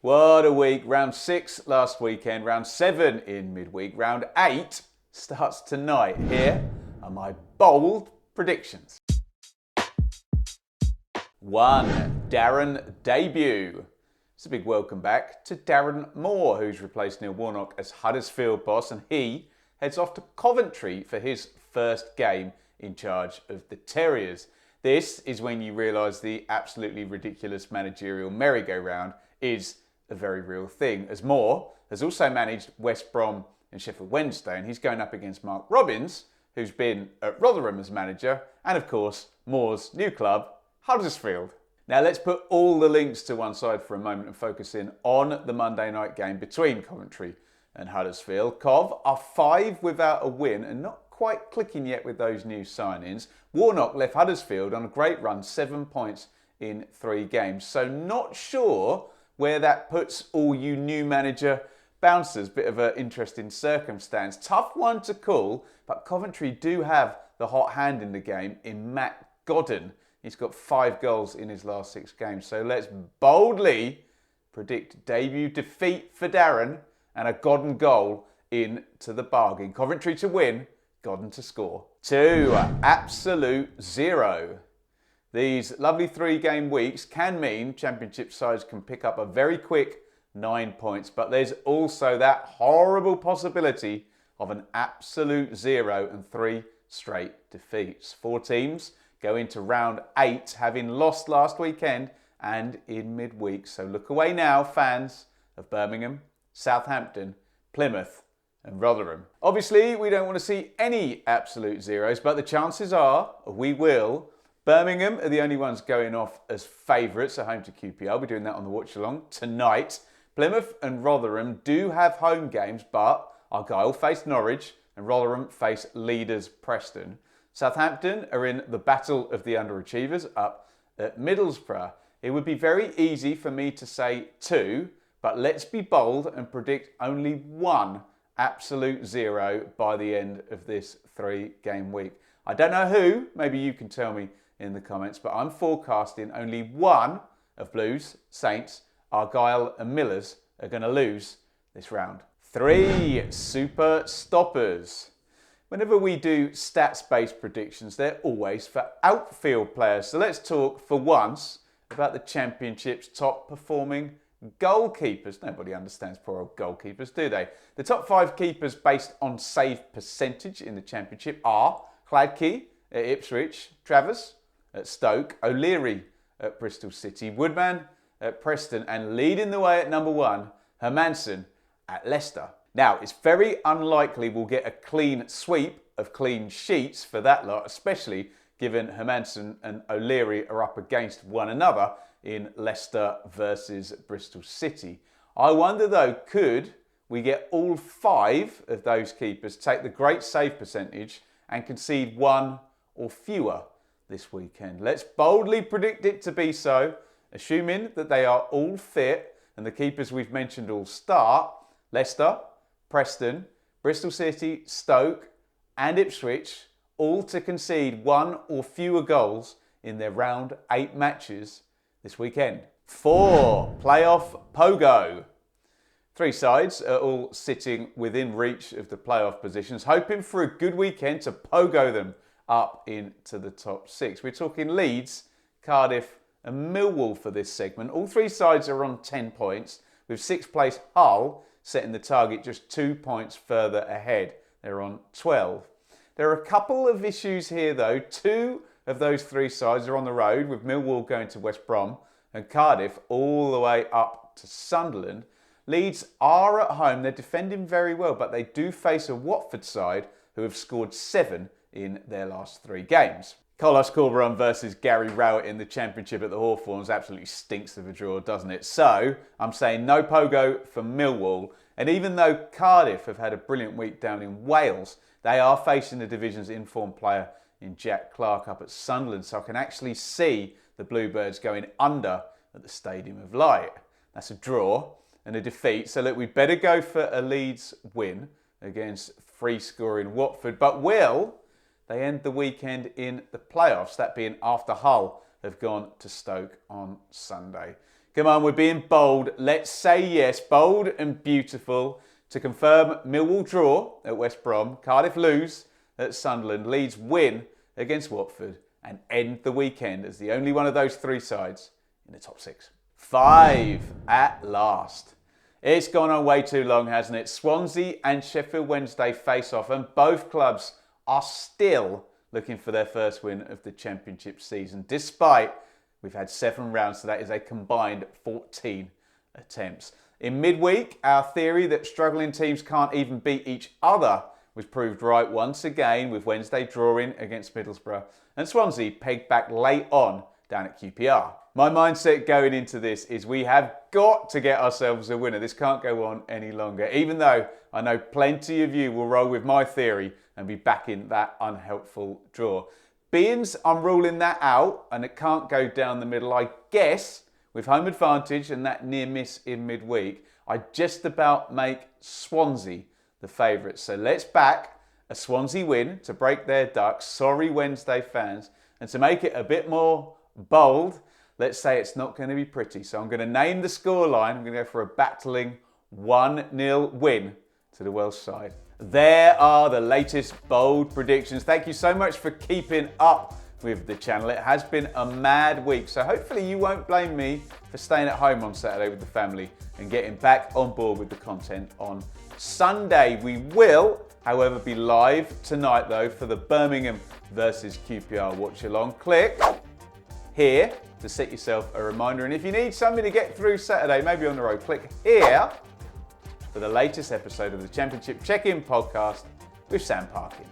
What a week. Round 6 last weekend, round 7 in midweek, round 8 starts tonight. Here are my bold predictions. 1. Darren debut. It's a big welcome back to Darren Moore, who's replaced Neil Warnock as Huddersfield boss, and he heads off to Coventry for his first game in charge of the Terriers. This is when you realise the absolutely ridiculous managerial merry-go-round is a very real thing, as Moore has also managed West Brom and Sheffield Wednesday, and he's going up against Mark Robins, who's been at Rotherham as manager, and of course Moore's new club, Huddersfield. Now let's put all the links to one side for a moment and focus in on the Monday night game between Coventry and Huddersfield. Cov are 5 without a win and not quite clicking yet with those new signings. Warnock left Huddersfield on a great run, 7 points in 3 games, so not sure where that puts all you new manager bouncers. Bit of an interesting circumstance. Tough one to call, but Coventry do have the hot hand in the game in Matt Godden. He's got 5 goals in his last 6 games. So let's boldly predict debut defeat for Darren and a Godden goal into the bargain. Coventry to win, Godden to score. 2. Absolute zero. These lovely 3-game weeks can mean Championship sides can pick up a very quick 9 points, but there's also that horrible possibility of an absolute 0 and 3 straight defeats. 4 teams go into round 8 having lost last weekend and in midweek. So look away now, fans of Birmingham, Southampton, Plymouth and Rotherham. Obviously, we don't want to see any absolute zeros, but the chances are we will. Birmingham are the only ones going off as favourites at home to QPR. We're doing that on the watch along tonight. Plymouth and Rotherham do have home games, but Argyle face Norwich and Rotherham face leaders Preston. Southampton are in the battle of the underachievers up at Middlesbrough. It would be very easy for me to say 2, but let's be bold and predict only 1 absolute 0 by the end of this 3-game week. I don't know who, maybe you can tell me in the comments, but I'm forecasting only 1 of Blues, Saints, Argyle and Millers are going to lose this round. 3. Super stoppers. Whenever we do stats-based predictions, they're always for outfield players. So let's talk for once about the Championship's top performing goalkeepers. Nobody understands poor old goalkeepers, do they? The top 5 keepers based on save percentage in the Championship are Cladkey at Ipswich, Travers at Stoke, O'Leary at Bristol City, Woodman at Preston, and leading the way at number 1, Hermansen at Leicester. Now, it's very unlikely we'll get a clean sweep of clean sheets for that lot, especially given Hermansen and O'Leary are up against one another in Leicester versus Bristol City. I wonder though, could we get all 5 of those keepers take the great save percentage and concede 1 or fewer this weekend? Let's boldly predict it to be so, assuming that they are all fit and the keepers we've mentioned all start. Leicester, Preston, Bristol City, Stoke and Ipswich all to concede 1 or fewer goals in their round 8 matches this weekend. 4. Playoff Pogo. 3 sides are all sitting within reach of the playoff positions, hoping for a good weekend to pogo them up into the top 6. We're talking Leeds, Cardiff and Millwall for this segment. All 3 sides are on 10 points, with 6th place Hull setting the target just 2 points further ahead. They're on 12. There are a couple of issues here though. 2 of those 3 sides are on the road, with Millwall going to West Brom and Cardiff all the way up to Sunderland. Leeds are at home. They're defending very well, but they do face a Watford side who have scored 7 in their last 3 games. Carlos Corberan versus Gary Rowett in the Championship at the Hawthorns absolutely stinks of a draw, doesn't it? So I'm saying no pogo for Millwall. And even though Cardiff have had a brilliant week down in Wales, they are facing the division's informed player in Jack Clark up at Sunderland. So I can actually see the Bluebirds going under at the Stadium of Light. That's a draw and a defeat. So look, we'd better go for a Leeds win against free-scoring Watford. But will they end the weekend in the playoffs, that being after Hull have gone to Stoke on Sunday? Come on, we're being bold. Let's say yes, bold and beautiful, to confirm Millwall draw at West Brom, Cardiff lose at Sunderland, Leeds win against Watford, and end the weekend as the only one of those three sides in the top 6. 5 at last. It's gone on way too long, hasn't it? Swansea and Sheffield Wednesday face off, and both clubs are still looking for their first win of the Championship season, despite we've had 7 rounds, so that is a combined 14 attempts. In midweek, our theory that struggling teams can't even beat each other was proved right once again, with Wednesday drawing against Middlesbrough and Swansea pegged back late on down at QPR. My mindset going into this is we have got to get ourselves a winner. This can't go on any longer, even though I know plenty of you will roll with my theory and be backing that unhelpful draw. Beans, I'm ruling that out, and it can't go down the middle. I guess with home advantage and that near miss in midweek, I just about make Swansea the favourites. So let's back a Swansea win to break their ducks. Sorry, Wednesday fans. And to make it a bit more bold, let's say it's not going to be pretty. So I'm going to name the scoreline. I'm going to go for a battling 1-0 win to the Welsh side. There are the latest bold predictions. Thank you so much for keeping up with the channel. It has been a mad week, so hopefully you won't blame me for staying at home on Saturday with the family and getting back on board with the content on Sunday. We will, however, be live tonight though for the Birmingham versus QPR watch along. Click here to set yourself a reminder, and if you need something to get through Saturday, maybe on the road, click here for the latest episode of the Championship Check-In podcast with Sam Parkin.